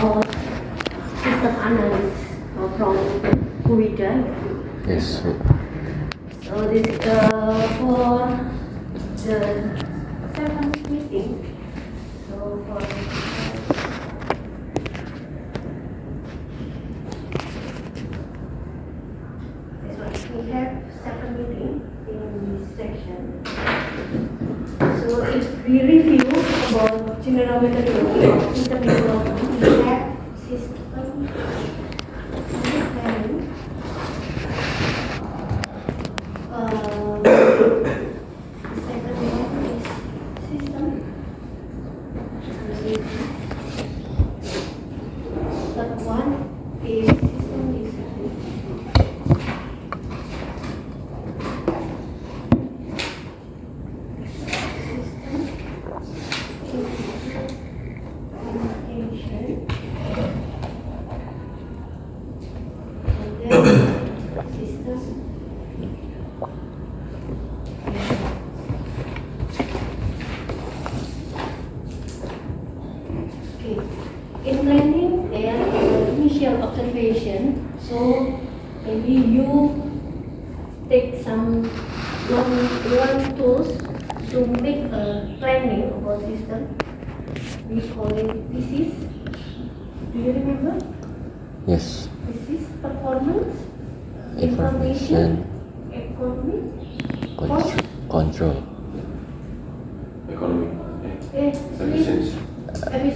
about system analysis from Huida. Yes. So this for the seventh meeting. So for this one, we have 7 meetings in this section. So if we review about general methodology of system development, we have system planning. The second one is system. Third one is system design. In planning, there are initial observation. So maybe you take some one tools to make a planning about system. We call it PCs. Do you remember? Yes. PCs, performance, Information, economy, control, Economy, efficiency,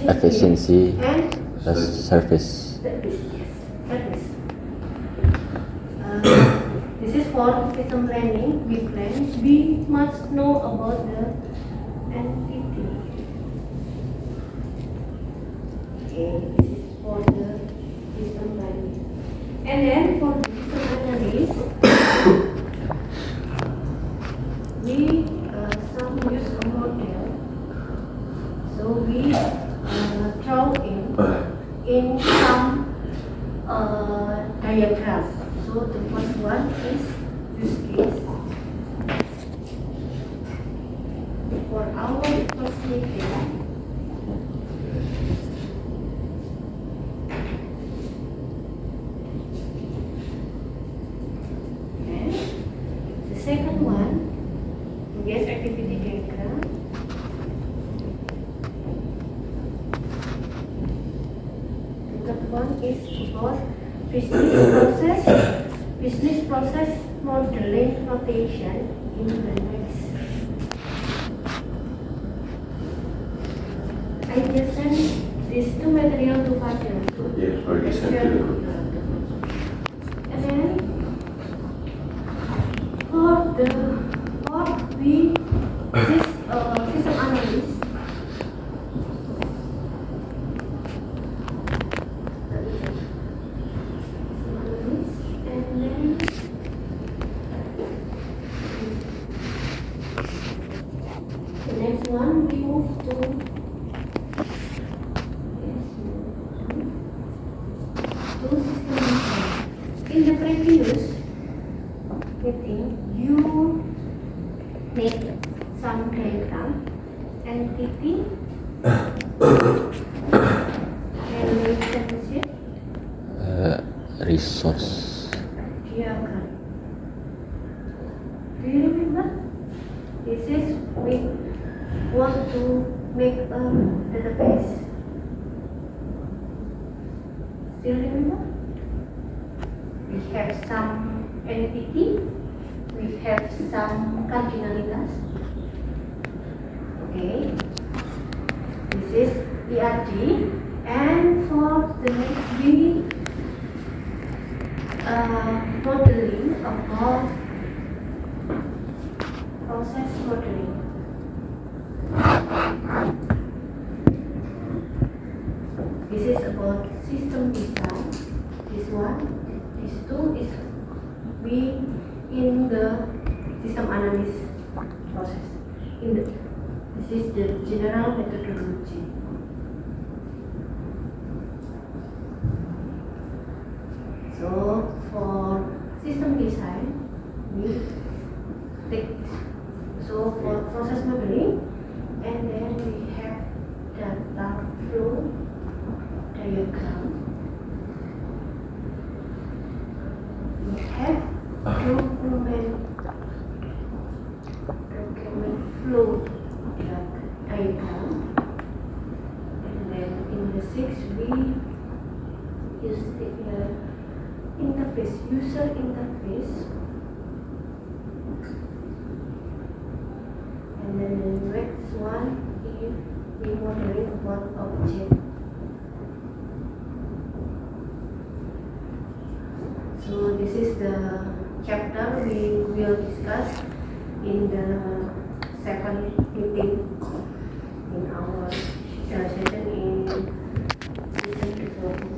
efficiency, and service. service. Yes, service. This is for system planning. We plan. We must know about the entity. Okay, this is for the system planning. And then for the system analysis, we some use a model. So we draw in some diagrams. So the first one is use case. For our first meeting, and the second one, yes, activity diagram. The third one is about business process modeling notation in the next. I just sent these two material to Fadil. Yeah, already sent to the group. And then for we this system analysis. And then the next one we move to system design. In the previous meeting, you make some diagram, entity, relationship, Resource. diagram. Do you remember? This is we want to make a database. Still remember? We have some entity, we have some cardinalitas. Okay. This is ERG, and for the next we modeling about process modeling. This is about system design. This one, this two is we in the system analysis process. This is the general methodology. So for system design, we take for process modeling, and then we have data flow diagram. flow diagram. And then in the 6 we use the interface, user interface. And then the next one is we moderate one object. So this is the chapter we will discuss in the second meeting in our session in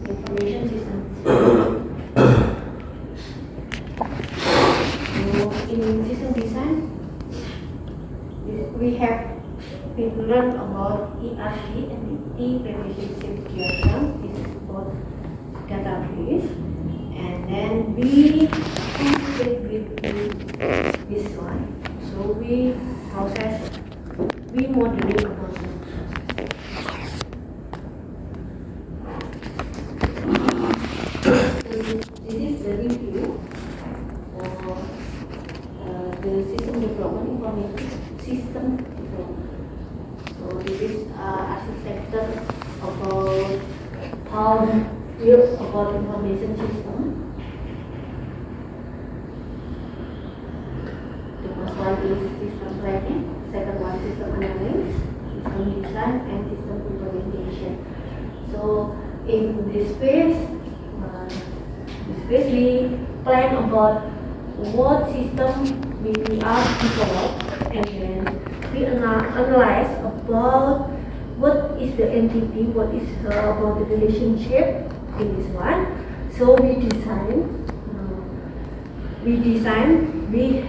information system. So in system design, we have been learned about ERD, Entity Relationship Diagram. This is about database, and then we complete with this one. So we modeling about the process. So this is the review for the system development, information system development. So this is architecture about how build about information system. The first one is system planning, second one system analysis, system design, and system implementation. So in this phase we plan about what system we are developed, and then we analyze about what is the entity, what is about the relationship in this one. So we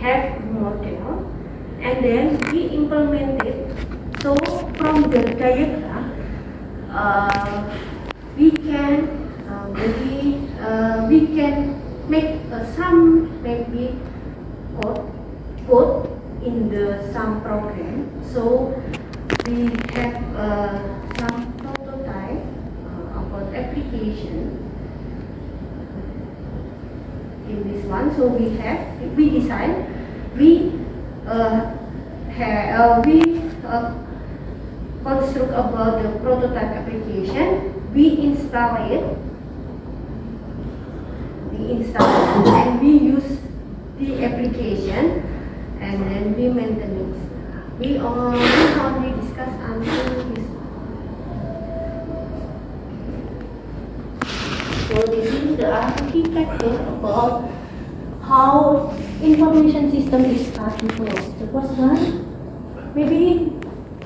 have model, and then we implement it. So from the diagram, we can make some maybe code in the some program. So we have some prototype about application in this one. So we design, construct about the prototype application, we install it, and we use the application, and then we maintain it. We only discuss until this one. So this is the architecture about how information system is starting to work. The first one, maybe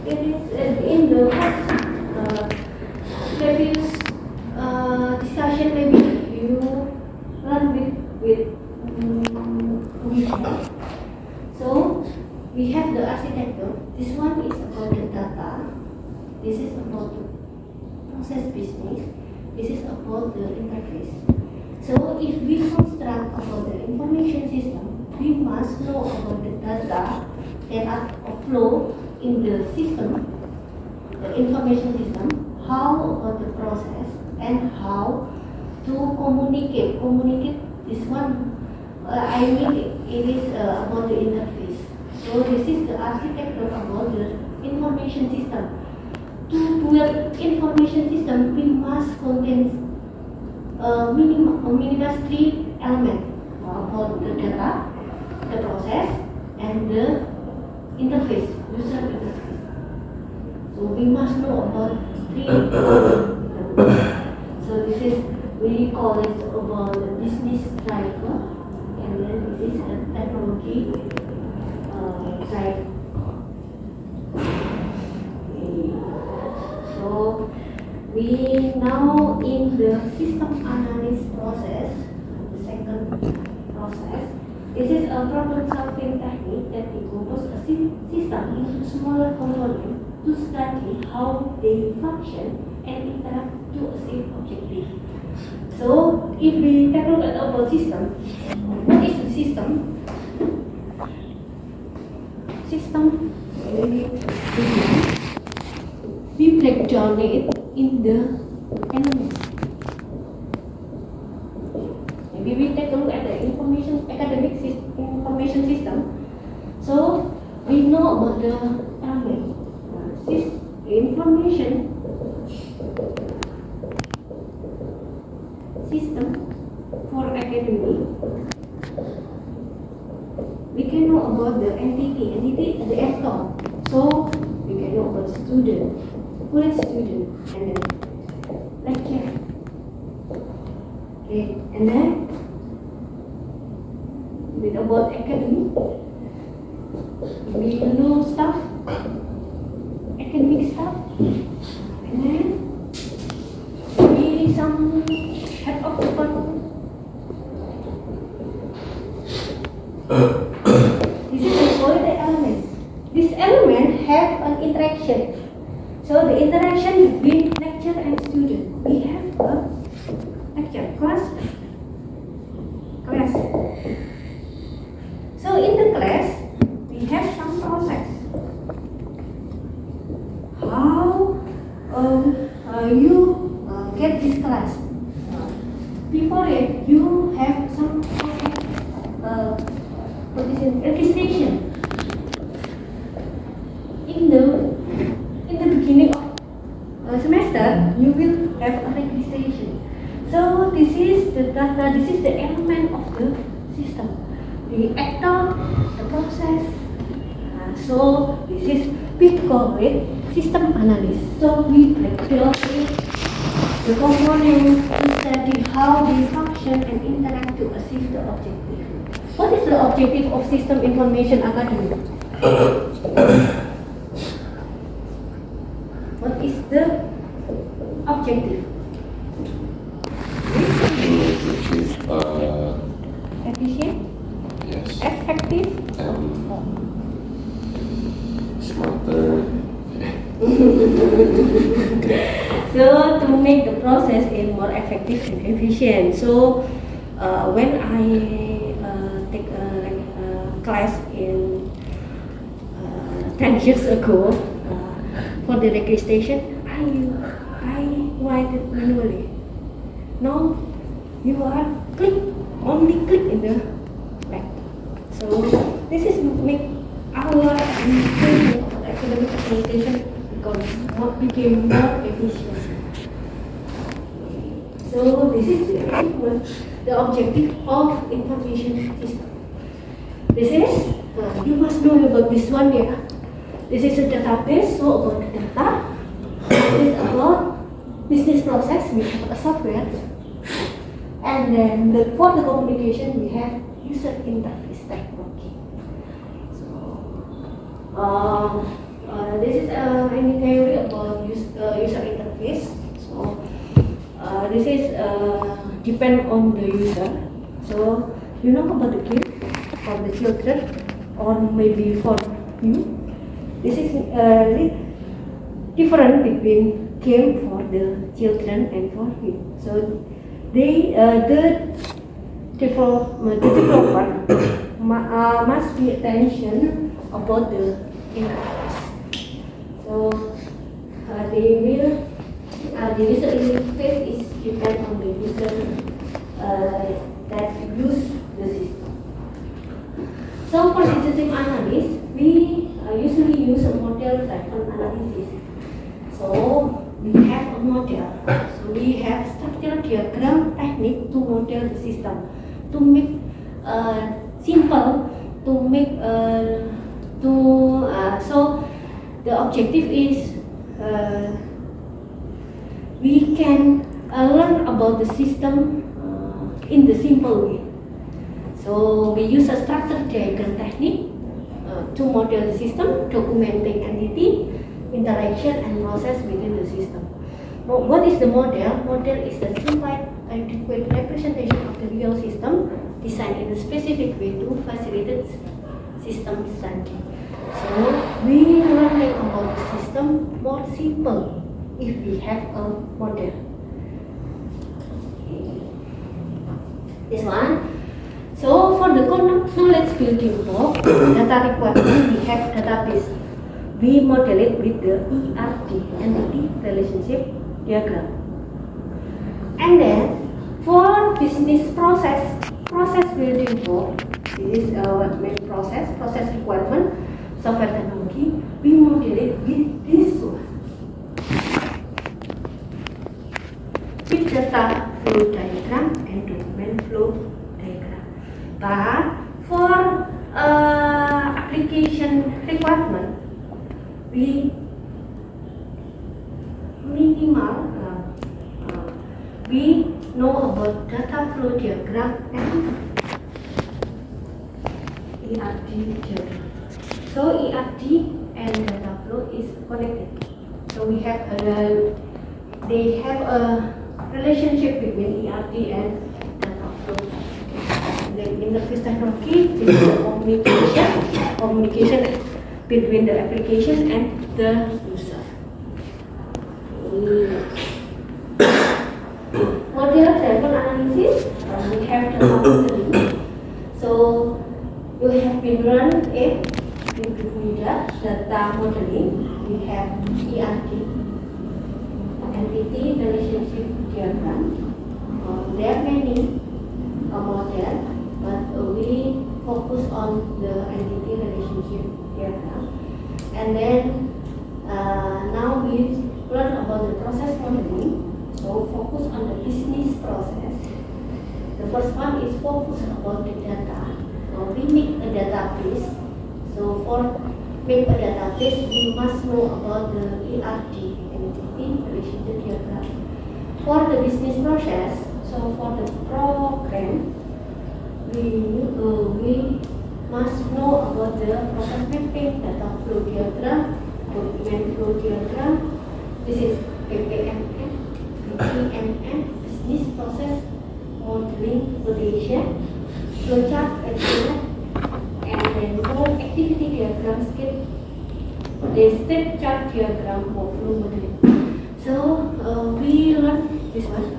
it is in the previous discussion. Maybe you run with So we have the architecture. This one is about the data. This is about the process business. This is about the interface. So if we construct about the information system, we must know about the data that are flow in the system, the information system, how about the process, and how to communicate. This one, it is about the interface. So this is the architecture about the information system. To build information system, we must contain minimum 3 elements about the data, the process, and the interface, user interface. So we must know about 3 So this is, we call it about the business driver, and then this is a technology driver. So we now in the system analysis process, the second process. This is a problem solving technique that decomposes a system into smaller components to study how they function and interact to achieve objective. So if we take a look at our system, what is the system? System, we break down it in the elements. Maybe we take a look at the information system. So we know about the information system for academy, we can know about the entity, the actor. So we can know about student, who is student, and then lecture. Okay, and then with about academy, we know stuff, academic stuff, and then maybe some head of department. This is called the element. This element have an interaction. So the interaction between lecturer and student. We have a lecture class. So in the class, we have some process. How you get this class? Before it, you have some registration. In the beginning of semester, you will have a registration. So this is the data. This is the element of the system. The actor, the process. So this is we call it system analysis. So we break down the components to study how they function and interact to achieve the objective. What is the objective of System Information Academy? What is the objective? To achieve, Efficient, yes, effective, smarter. So to make the process more effective and efficient. So when I take a class in 10 years ago for the registration, I write it manually. Now you are only click in the back. So this is make our administration of the academic accreditation became more efficient. So this is the objective of information system. This is you must know about this one, yeah. This is a database, so about the data. This is about business process. We have a software, and then for the communication we have user interface technology. So this is any theory about user interface. So this is depend on the user. So you know about the game for the children, or maybe for you. This is different between game for the children and for you. So they the developer must pay attention about the interface. So they will the user interface is depend on the user that use the system. So for the system analysis, we usually use a model-driven analysis. So we have a model. So we have structural diagram technique to model the system, to make simple, to make so the objective is we can learn about the system in the simple way. So we use a structured diagram technique to model the system, documenting entity, interaction, and process within the system. What is the model? Model is the simplified, adequate representation of the real system designed in a specific way to facilitate system study. So we learning about the system more simple if we have a model. This one. So for the knowledge building block, data requirement, we have database. We model it with the ERD, entity relationship diagram. And then for business process building block, this is our main process requirement, software technology. We model it with this one. we minimal we know about data flow diagram and ERD diagram. So ERD and data flow is connected. So we have they have a relationship between ERD and data flow. The interface technology is the communication between the application and the user. Model driven analysis, we have the modeling. So you have been run it with data modeling. We have ERD, entity relationship diagram. There are many models, but we focus on the entity relationship diagram. And then now we learn about the process modeling. So focus on the business process. The first one is focus about the data. So we make a database. So for make a database, we must know about the ERD, entity relationship diagram. For the business process, so for the program, we must know about the process mapping, data flow diagram, document flow diagram. This is PPMM, business process modeling validation, flowchart, and then for activity diagram, the step chart diagram for flow modeling. So we learn this one,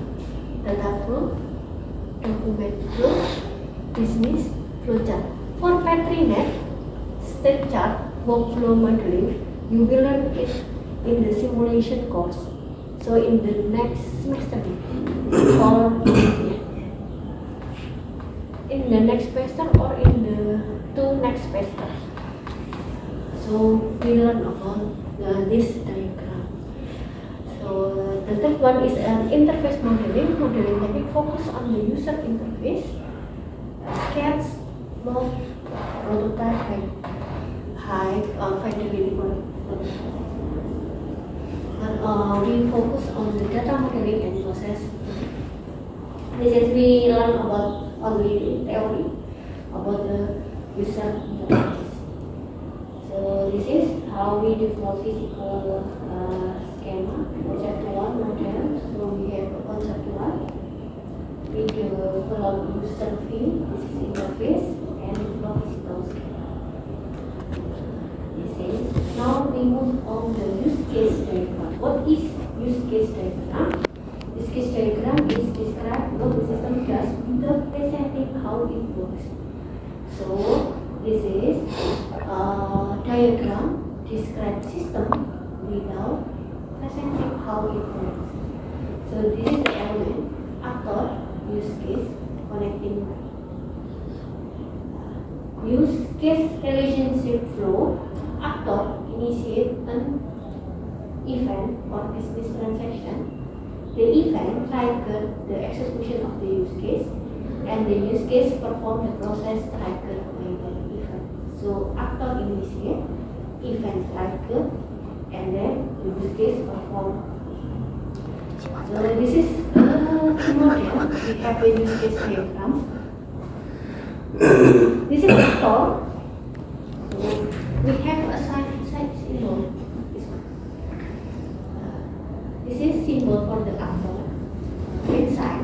data flow, document flow, business flowchart. For PatriNet, step chart, workflow modeling, you will learn it in the simulation course. So in the next semester, or in the next semester, or in the two next semester. So we learn about this diagram. So the third one is an interface modeling. Modeling technique focus on the user interface, sketch, mock, prototype, and high fidelity prototype. We focus on the data modeling and process. This is we learn about only theory about the user interface. So this is how we develop physical schema, conceptual model. So we have a conceptual. We develop user field. This is interface and develop physical schema. Now we move on the use case diagram. What is use case diagram? Use case diagram is describe what the system does without presenting how it works. So this is a diagram describe system without presenting how it works. So this is the element, actor, use case, connecting. Use case relationship flow. Actor initiate an event or business transaction. The event trigger the execution of the use case, and the use case perform the process triggered by the event. So actor initiate, event trigger, and then the use case perform. So this is a model. We have a use case diagram. This is actor. So we have a side symbol. This one. This is symbol for the actor. Main sign.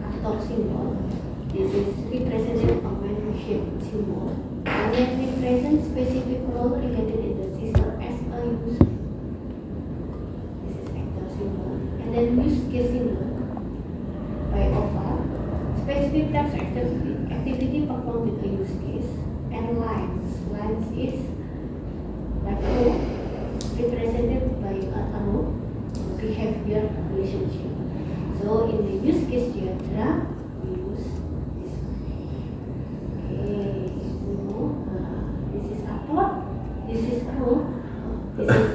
Actor symbol. This is represented on menu shape symbol. And then represent specific role related in the system as a user. This is actor symbol. And then use case symbol. By offer. Specific task activity performed with a use case. And lines is like flow represented by a behavior relationship. So in the use case diagram, we use this one. Okay, this is actor, this is role, this is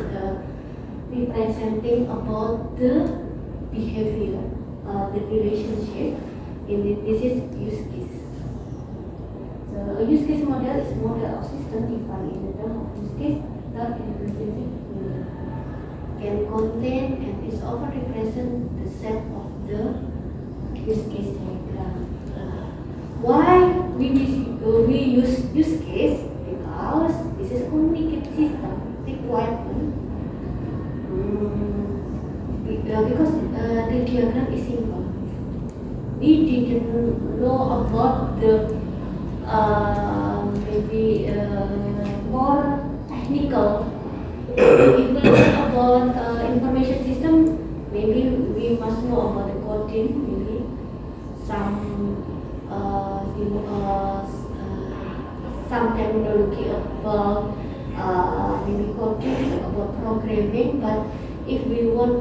representing about the behavior, the relationship. This is use case. So So a use case model is a model of system defined in the term of use case that can contain and is often represent the set of the use case diagram. Why we use use case? Because this is communicated system requirement. Because the diagram is simple. We didn't know about the maybe more technical. If we know about information system, maybe we must know about the coding, maybe some terminology about maybe coding, about programming. But if we want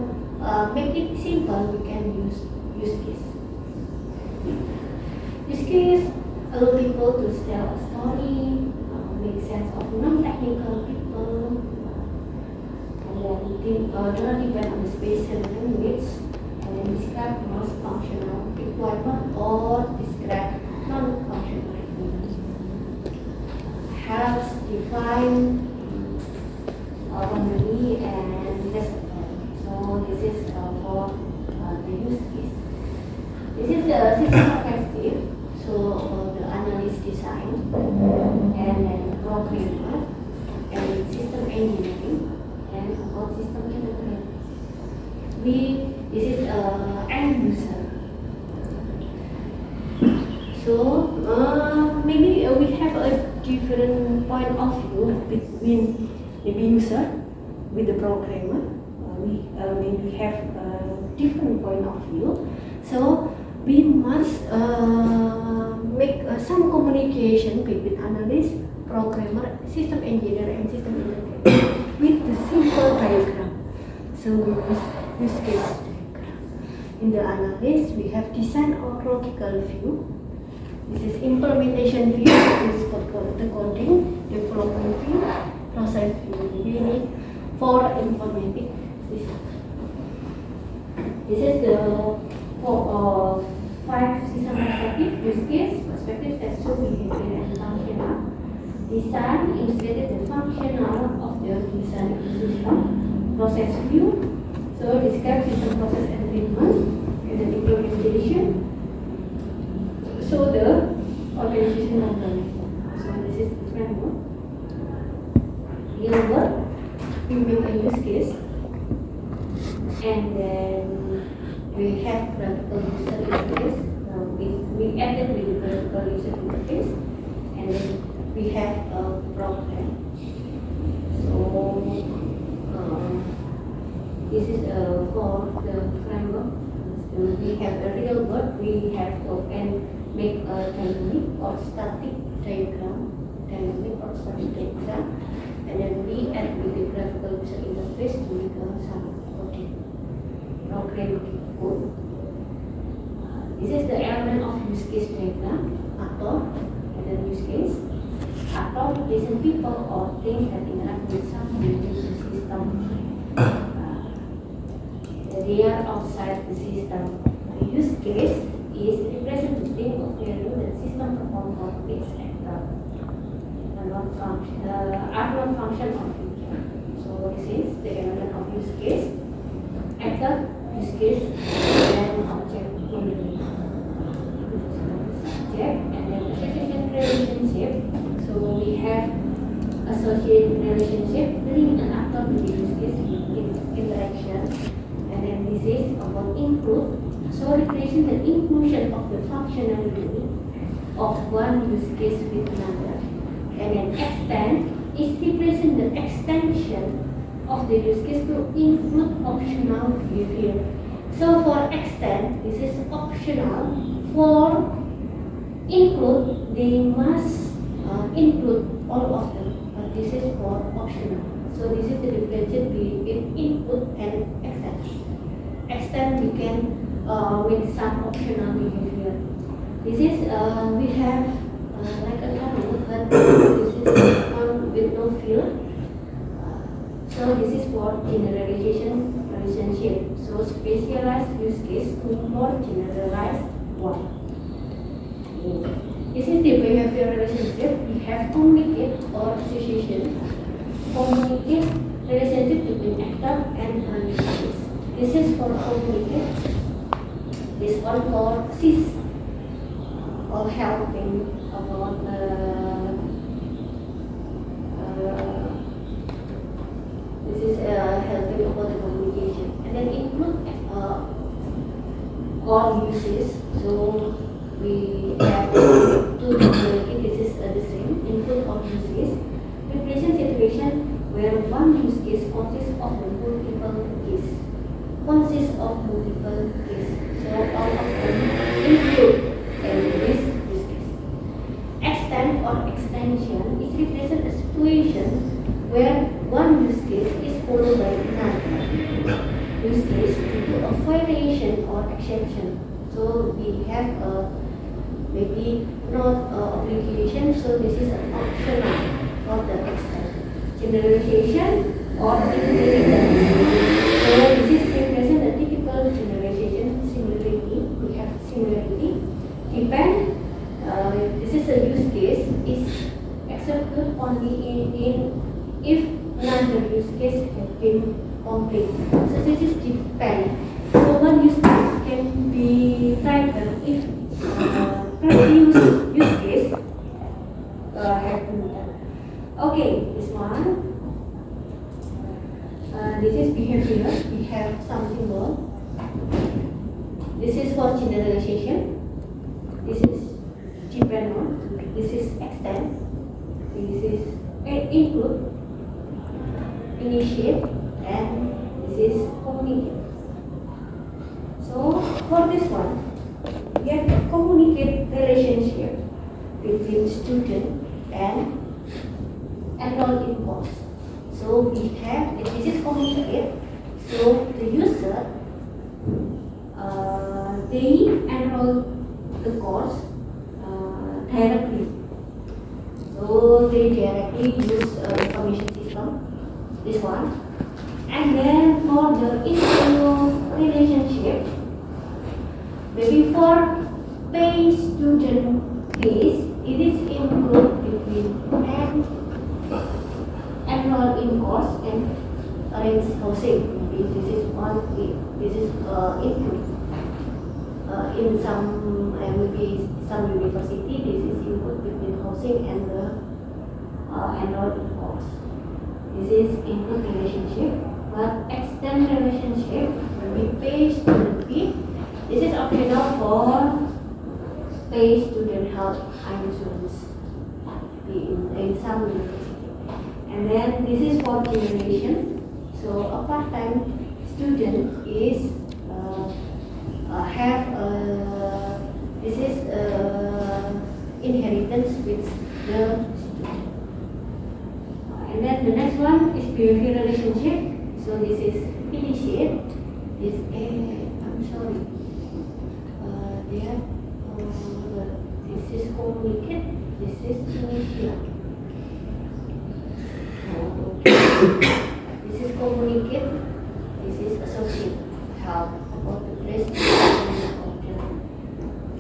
make it simple, we can use case. Use case allow people to tell a story, make sense of non-technical people, and then don't depend on the special needs, and then describe most functional requirement or describe non-functional requirements. Helps define autonomy and respect. So this is for the use case. This is the system perspective. So the analyst design and then programmer and system engineering and about system integration. This is end user. So maybe we have a different point of view between maybe user with the programmer. We have a different point of view. So we must make some communication between analyst, programmer, system engineer, and system integrator with the simple diagram. So we use case diagram. In the analyst, we have design or logical view. This is implementation view. This is the coding, development view, process view. We need for informatic system. This is the five system perspective, use case, perspective, textual, behavior, and functional. Design illustrated the functional of the design system. Process view, so describe system process and treatment, and then implementation. So the organization mechanism. So this is the framework. Real work, we make a use case, and then we have graphical user interface. We added with the graphical user interface, and then we have a program. So this is for the framework. So we have a real world. We have and make a dynamic or static diagram, and then we add with the graphical user interface to make some coding. Program code. This is the element of use case diagram, actor, and then use case. Actor represent people or things that interact with some within the system. They are outside the system. The use case is representative of value that system performs for its actor. Are not function of feature. So this is the element of use case. Actor, use case, and object modeling. Subject and then association relationship. So we have associate relationship link an actor to the use case interaction. And then this is about include. So represent the inclusion of the functionality of one use case with another. And then extend is represent the extension of the use case to include optional behavior. So for extend, this is optional. For include, they must include all of them. But this is for optional. So this is the difference between include and extend. Extend we can with some optional behavior. This is we have like a tunnel, but this is one with no field. So this is for generalization relationship. So specialized use case to more generalized one. This is the behavior relationship. We have communicate or association. Communicate relationship between actor and non-users. This is for communicate. This one for assist or helping about this is helping about the communication, and then include all uses. So we have to communicate. This is the same. Include all uses. Preparation situation where one use case consists of multiple case. So all of them include this use case. Extend or extension is represent a situation where one use case is followed by another use case due to a variation or exception. So we have maybe not obligation, so this is an optional for the extent. Generalization or inheritance. So this is represent a typical generalization similarity. We have similarity. Depend. This is a use case is accepted only in if another use case has been complete. So this is depend. So one use case can be triggered if previous use case have been done. Okay, this one. This is behavior. We have some symbol. This is for generalization. This is depend on. This is extend. This is include, initiate, and this is communicate. So for this one, we have to communicate relationship between student and enrolled in course. So we have this is communicate. So the user they enroll the course directly. So they directly use information system. This one, and then for the internal relationship, maybe for pay student case, it is include between and enroll in course and arrange housing. Maybe this is one. This is include in some maybe some university. This is include between housing and the enroll in course. This is include relationship, but extend relationship when we pay student fee. This is optional for pay student health insurance in some university. And then this is for generation. So a part-time student is have this is inheritance with the student. And then the next one is behavior relationship. So this is initiate. This I'm sorry. This is communicate. This is initiate. This is communicate. This is associate. Help about the place.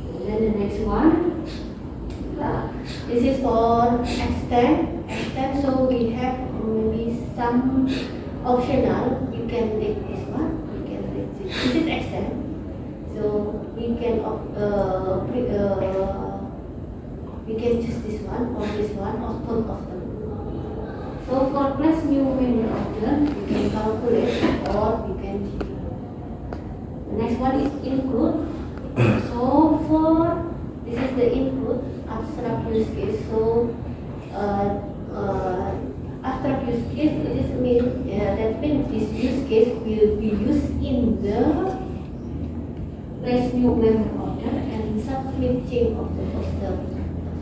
And then the next one. This is for extend. Extend. So we have maybe some optional. You can take this one. You can take this. This is extend. So we can choose this one or this one or both of them. So for plus new member order, we can calculate or we can. The next one is include. So for this is the include abstract use case. So abstract use case it is that means this use case will be used in the place new member order and submit change of the postal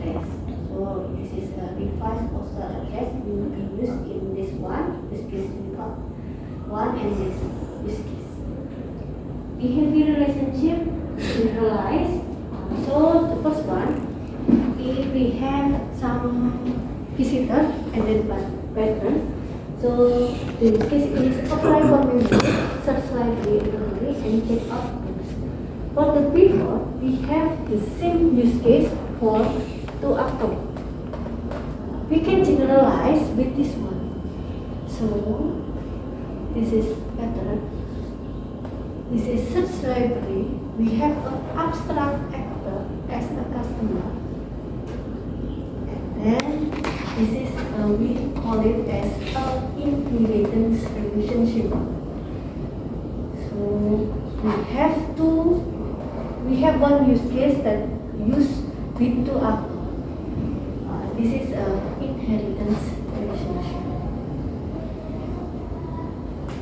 address. So this is a revised postal address will be used in this one, this case one and this use case. Behavior relationship generalized. So the first one, if we have some visitor and then patron. So in this case is apply for member, subscribe regularly and check out. For the before, we have the same use case for to October. We can generalize with this one. So this is pattern. This is search library. We have an abstract actor as a customer, and then this is we call it as an inheritance relationship. So we have one use case that use with to up. This is a inheritance relationship.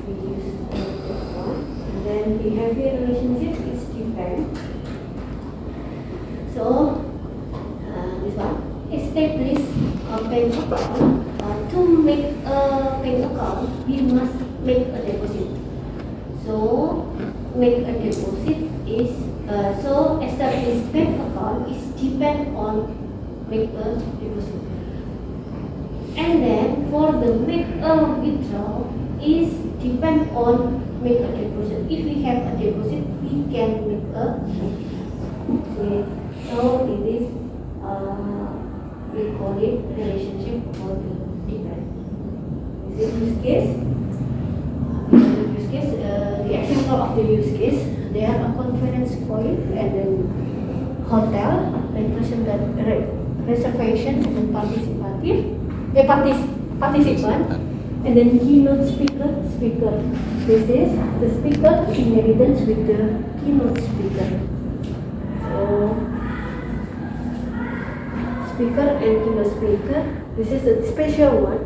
We use this one, and then behavior relationship is depend. So this one establish a bank account. To make a bank account, we must make a deposit. So make a deposit is so establish bank account is depend on make a deposit. And then for the make a withdrawal is depend on make a deposit. If we have a deposit, we can make a okay. So it is we call it relationship for the depend. This is use case. Use case. The example of the use case. There are a conference call and then hotel reservation and then participant and then keynote speaker. This is the speaker inheritance with the keynote speaker. So speaker and keynote speaker. This is a special one.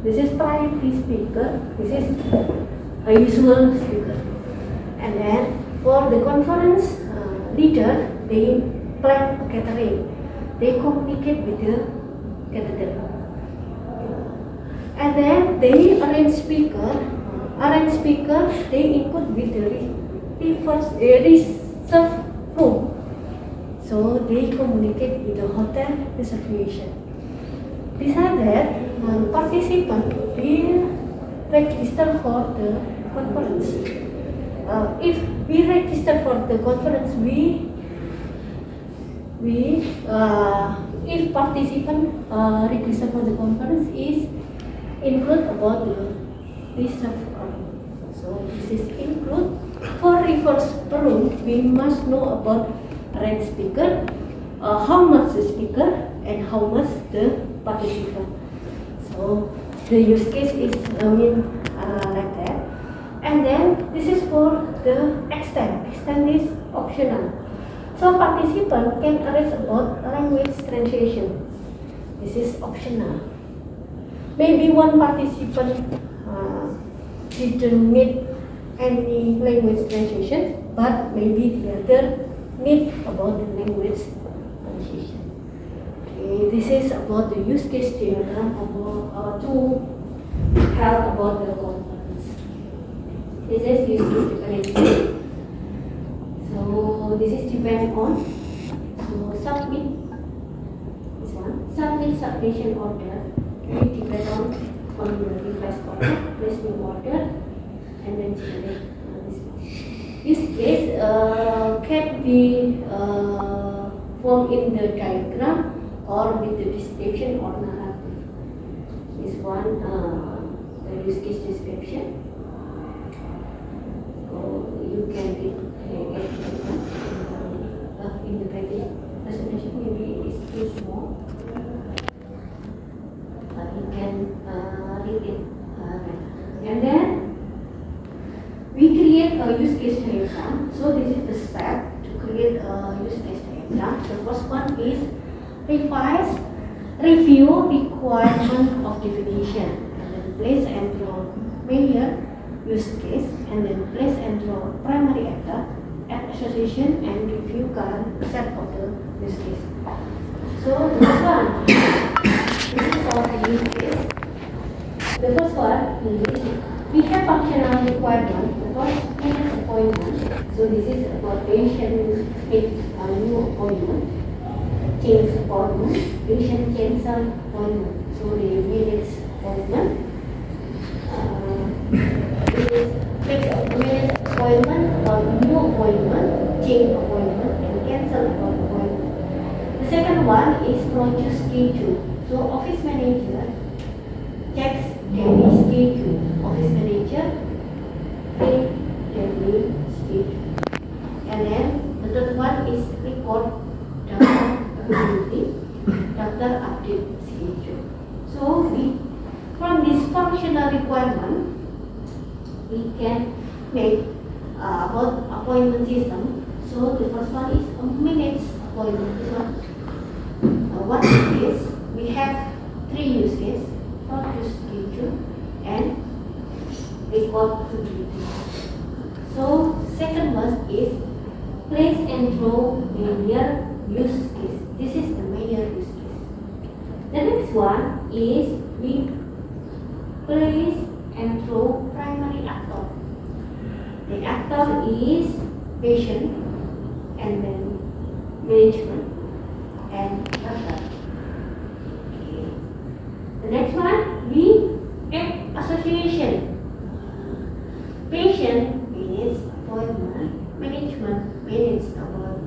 This is priority speaker. This is a usual speaker. And then for the conference leader, they plan a catering. They communicate with the caterer. And then they arrange speaker. They input with the reserve room. So they communicate with the hotel reservation. Besides that, participant will register for the conference. If we register for the conference, if participant register for the conference is include about the reserve room. So this is include for reverse room. We must know about rent speaker, how much the speaker and how much the participant. So the use case is like that. And then this is for the extend. Extend is optional. So participant can arrange about language translation. This is optional. Maybe one participant didn't need any language translation, but maybe the other need about the language translation. Okay, this is about the use case diagram about to help about the conference. This is use case diagram. So this is depend on submit this one submission order. It depends on the request order, placing order, and then generate this one. This case can be formed in the diagram or with the description or narrative. This one the use case description. So you can read in the presentation. Maybe it's too small. You can read it. And then we create a use case diagram. So this is the step to create a use case diagram. The first one is review requirement of definition, and then place and draw major use case, and then place and draw primary actor, add association, and review current set of the use case. So the first one. This is our use case. The first one is we have functional requirement. The first is appointment. So this is about patient make a new appointment, change appointment, patient cancel appointment. So the minutes appointment. This is minutes appointment or new appointment, change appointment, and cancel appointment. The second one is produce schedule. So office manager checks daily schedule. Office manager take daily schedule. And then the third one is record doctor availability, doctor update schedule. So from this functional requirement, we can make about appointment system. So the first one is a minutes appointment. This one. What is this? We have three use cases: produce schedule and record availability. So second one is place and throw major use case. This is the major use case. The next one is we place and throw primary actor. The actor is patient and then management and doctor. Okay. The next one we add association. Patient means appointment, management means about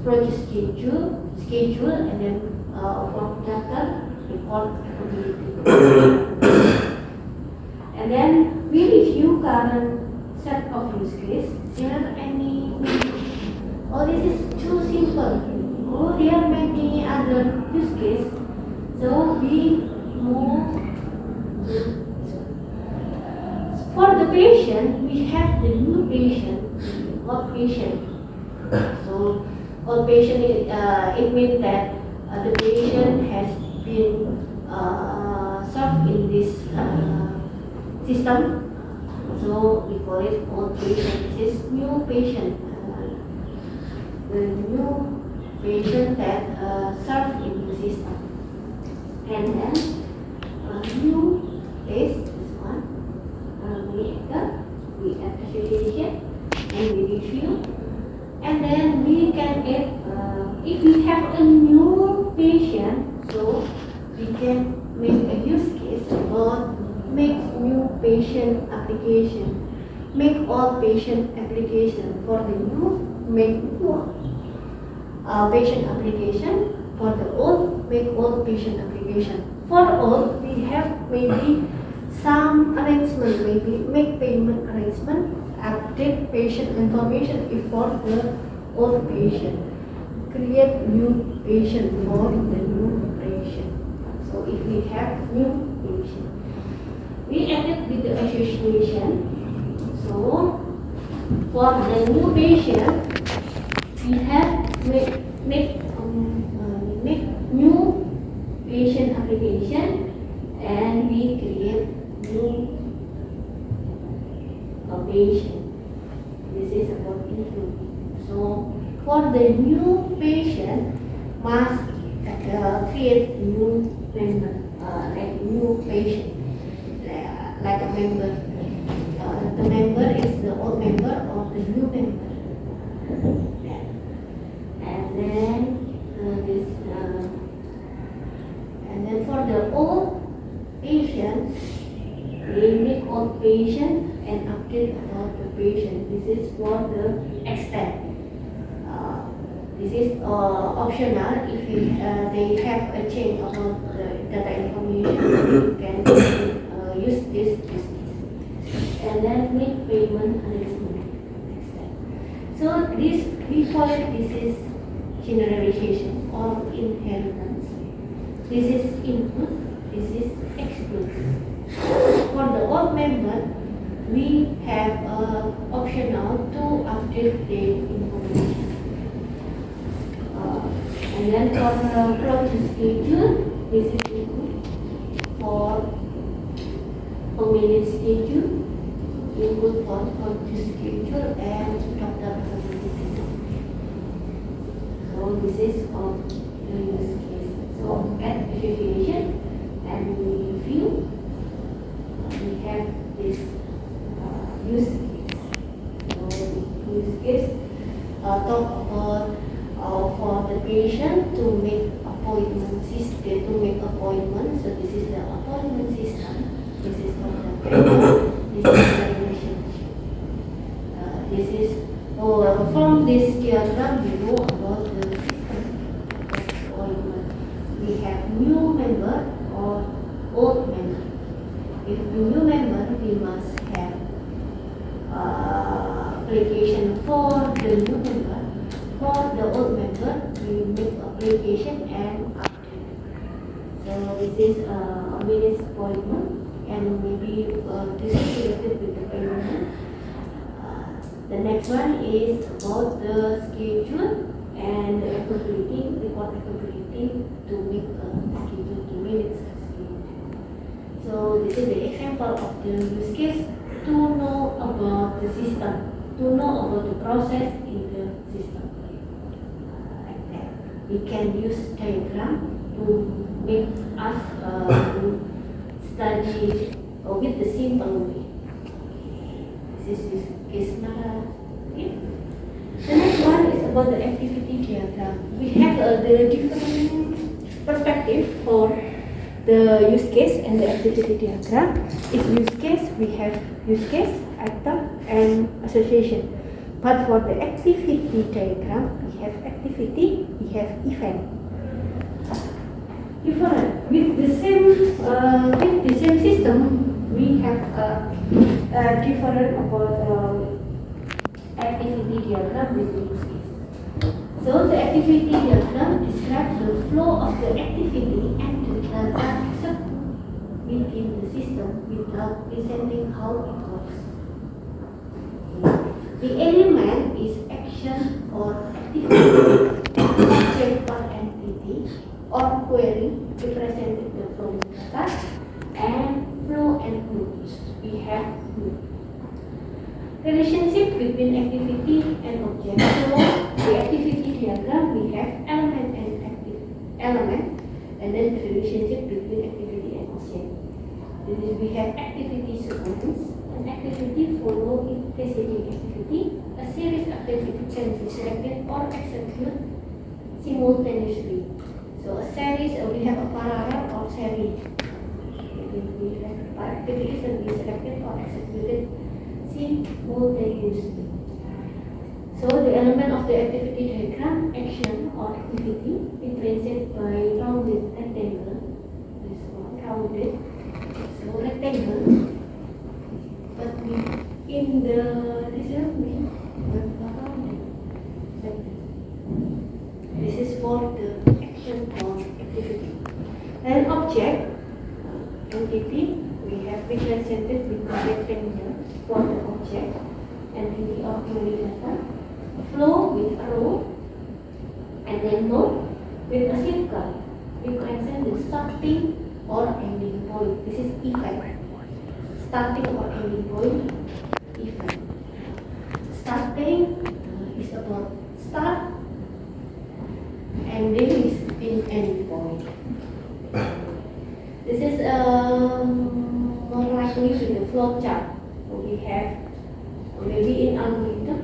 produce schedule, and then for doctor report availability. And then we review current set of use case. There are any? Oh, this is too simple. Oh, there are many other use case. So we move. For the patient, we have the new patient, outpatient. So outpatient it means that the patient has been served in this system. So we call it outpatient. This is new patient. The new patient that served in the system. And then new case, this one, we add association and we review. And then we can add, if we have a new patient, so we can make a use case or make new patient application. Make all patient application. For the new, make new patient application. For the old, make old patient application. For old, we have maybe some arrangement, maybe make payment arrangement, update patient information if for the old patient, create new patient for the new patient. So if we have new patient, we added with the association. So for the new patient, we have make new patient application and we create new patient. This is about include. So for the new patient, must create new member, like new patient, like a member. The member is the old member or the new member. And then and then for the old patient, we make old patient and update about the patient. This is for the extent. This is optional. If they have a change about the data information, you can use this business. And then make payment arrangement. So this we call it, this is generalization or inheritance. This is input, this is exclude. For the old member, we have optional to update the information. And then for the produce schedule, this is input. For a minute schedule, input for produce schedule and doctor availability. So this is of the use case. So at association and we review, we have this use case. So use case talk about for the patient to make appointment system, to make appointment. So this is the appointment system. This is for the patient. This is the relationship. This is from this diagram we know about the if you remember, we must have application for the new member. For the old member, we make application and update. So this is a minutes appointment, and maybe this is related with the payment. The next one is about the schedule and the availability, report availability to make a schedule, to minutes schedule. So this is the example of the use case to know about the system, to know about the process in the system. Like that. We can use diagram to make us study with the simple way. This is use case number 3. The next one is about the activity diagram. We have the different perspective for the use case and the activity diagram. In use case, we have use case, item, and association. But for the activity diagram, we have activity, we have event. Different. With the same system, we have different about activity diagram with the use case. So the activity diagram describes the flow of the activity and the data accepted within the system without presenting how it works. The element is action or activity, object or entity, or query representing the flow data, and flow and flows. We have relationship between activity and object. So the activity diagram, we have element and element, and then the relationship between activity and object. This is, we have activity sequence. An activity follow in preceding activity. A series of activities can be selected or executed simultaneously. So a series, we have a parallel or series. We have activities can be selected or executed simultaneously. So the element of the activity diagram, action or activity, represented by rounded rectangle. This one rounded. So rectangle. But in the design, this is for the action or activity. And object, entity, we have represented with the rectangle for the object, entity of query data, flow with arrow, and then node with a circle, represent the starting or ending point. This is event. Starting or ending point, event. Starting is about start, ending is in end point. This is more likely with the flow chart. We have maybe in algorithm.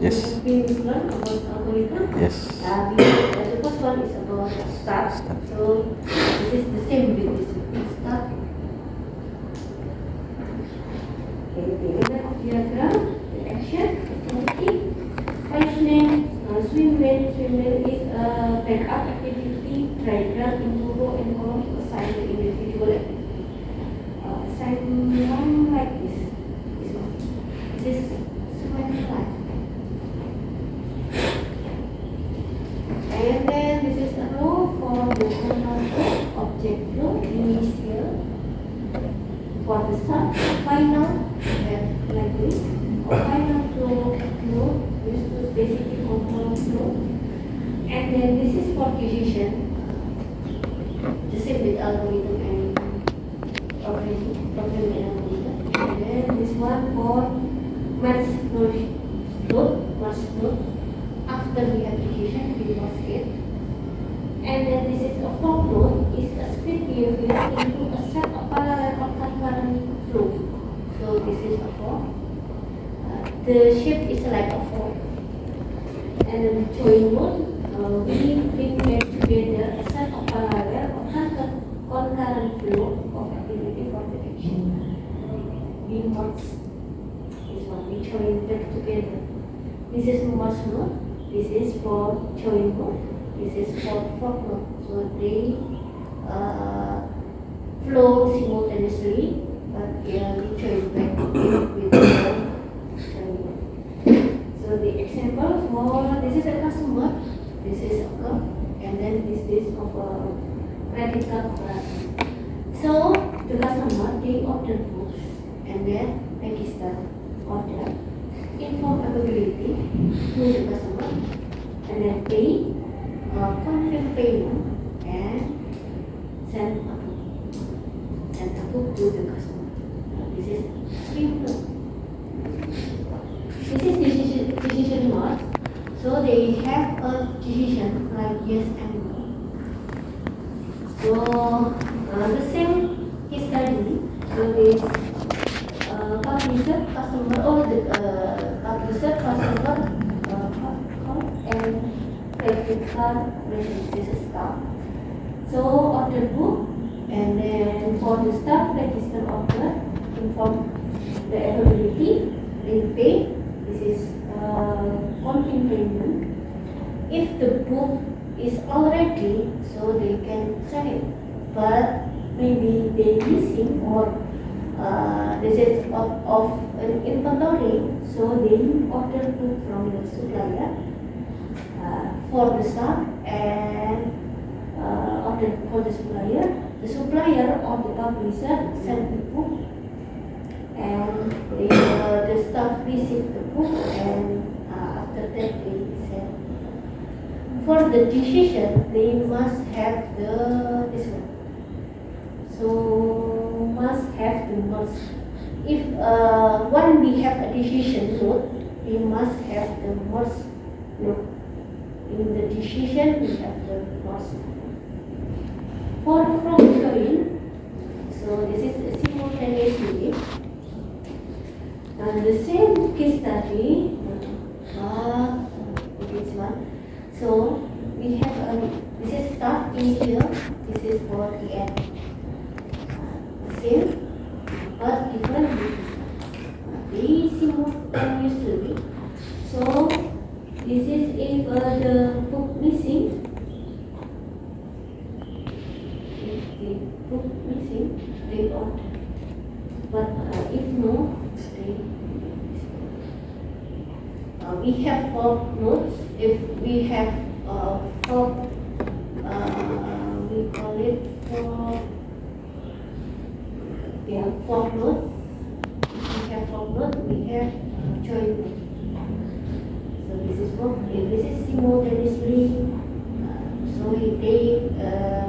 Yes. We learn about algorithm. Yes. The first one is about start. So this is the same with this start. Okay, the element of diagram, the action, activity, five name, swim lane is a backup activity diagram into row and column to assign the individual activity. Assign one like this. This one. This is swim line. And then this is a row for the object flow, initial. For the start, final, like this, or final flow, used to specific control flow. And then this is for decision, the same with algorithm and programming algorithm. And then this one for mass node, after the application, we must get. And then this is a for node, is a split behavior into a set of parallel or concurrent flow. So this is a for. The shape is like a for. And then the join node, we bring together a set of parallel or concurrent flow of activity for the action. We merge this one, we join them together. This is merge node. This is for join node. This is for node. So they flow simultaneously. literally back with the so the example for this is a customer, this is a cup, and then this is of a credit card operation. So the customer they order books and then register order, inform availability to the customer, and then pay, confirm payment, and send a book to the customer. This is simple. This is decision mode. So they have a decision like yes and no. So the same case study. So this publisher, customer, or the publisher, customer, card and credit card relationship stuff. So order book, and then for the staff register order, inform the availability, then pay. This is confirm payment. If the book is already, so they can sell it, but maybe they missing or this is of an inventory, so they order book from the supplier for the stock and order for the supplier. The supplier or the publisher send the book, and the staff receive the book, and after that they sell. For the decision, they must have this one. So must have the merge. If when we have a decision note, we must have the merge note. In the decision, we have the merge. For from join, so this is simultaneously. And the same case study, this one. So we have this is start initial, this is for the end. Same but different. They simultaneously. So this is if the book missing. If the book missing, they order. But if no, we have four notes. If we have four, we call it four. We have four notes. If we have four notes, we have joint note. So this is what this is simultaneously. So they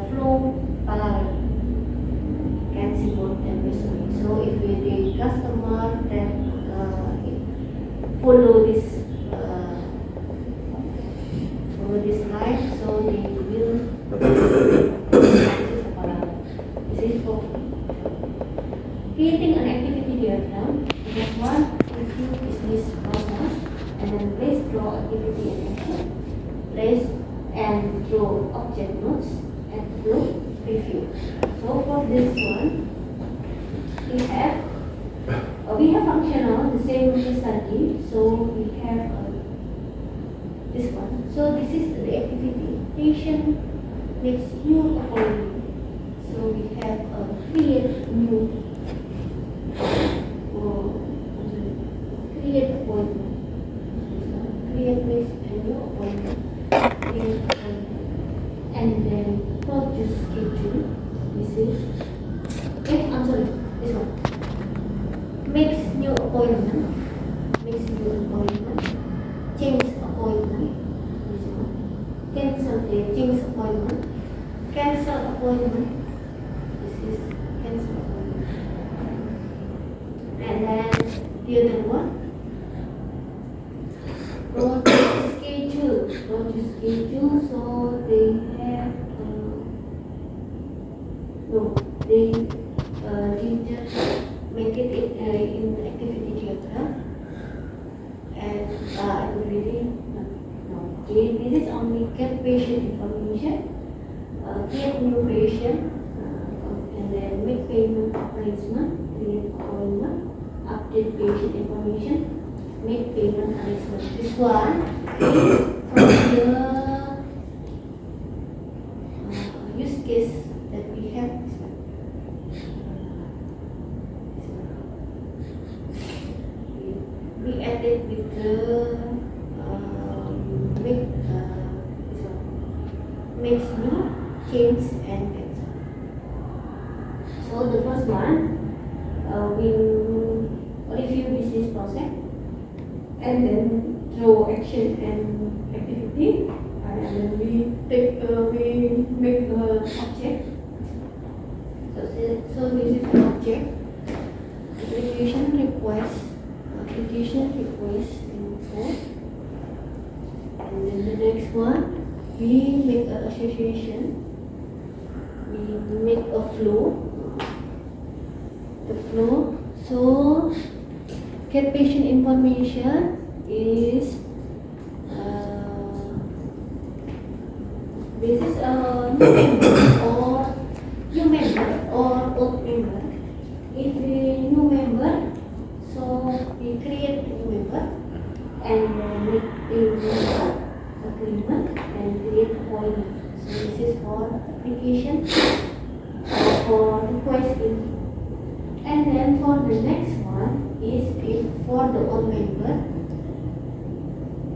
flow parallel. Can simultaneously. So if the customer that follow this line, so they will this is for creating an activity diagram. Next one, review is this process, and then place draw activity and action, place and draw object notes, and flow review. So for this one, we have functional, the same case study. So we have this one. So this is the activity. Patient makes new appointment. So we have create new create appointment. Create makes a new appointment. Create appointment. And then produce schedule. This is I'm sorry, this one. Makes new appointment. Makes new appointment. Change appointment. This one. Cancel change appointment. Cancel appointment. This is cancel appointment. And then the other one. Project schedule. Project schedule. So they have they just make it in the activity diagram, and really no. This is only get patient information, create new patient, and then make payment arrangement, create appointment, update patient information, make payment arrangement. This one is from the use case that we have. with the make makes me change and cancel. So the first one, we review business process and then draw action and activity, and then we make the object. So this is the object. Application request info, and then the next one, we make an association. We make a flow. The flow. So get patient information is this is a new member or old member. If we new member, so we create a new member and make a member agreement and create a appointment. So this is for application for request info. And then for the next one is if for the old member,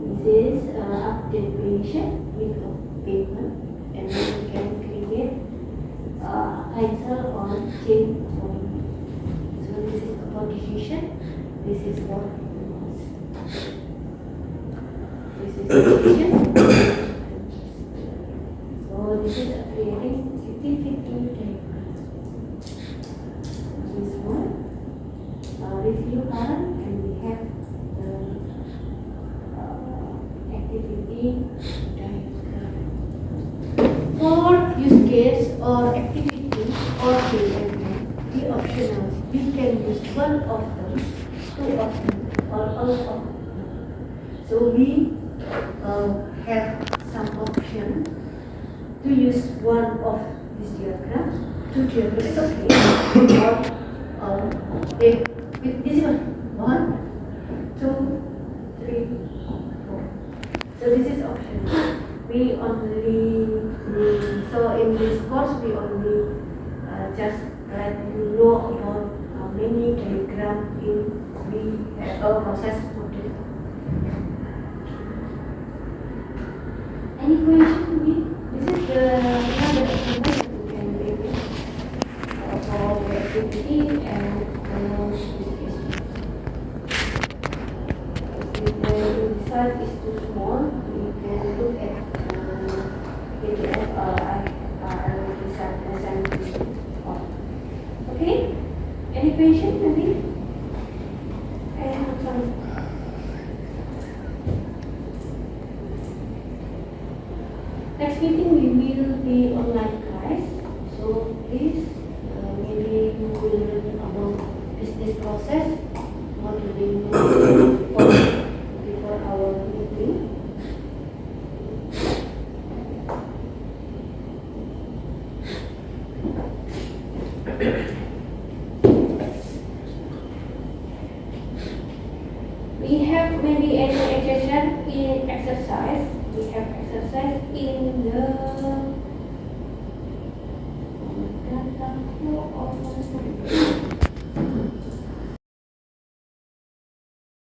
this is update patient with a payment, and then we can create cancel or change appointment. So this is for decision. This is for request. This is decision. So this is creating 50-50 diagram. This one, review column, and we have the activity diagram. For use case or activity or development, we optional. We can use one of them, two of them, or all of them. So we have some option to use one of this diagram. Two diagrams is okay. Or with this one, 1, 2, 3, 4. So this is optional. We only so in this course we only just let you know about how many diagram we have our process model. Any question to me? This is the another example you can make it for the activity and this question. If the result is too small, you can look at PDF. I will decide assign this on. Okay? Any question, maybe? Sorry. Next meeting we will be online, guys. So please, maybe you will learn about business process, modeling before our meeting. We have maybe any exercise. We have exercise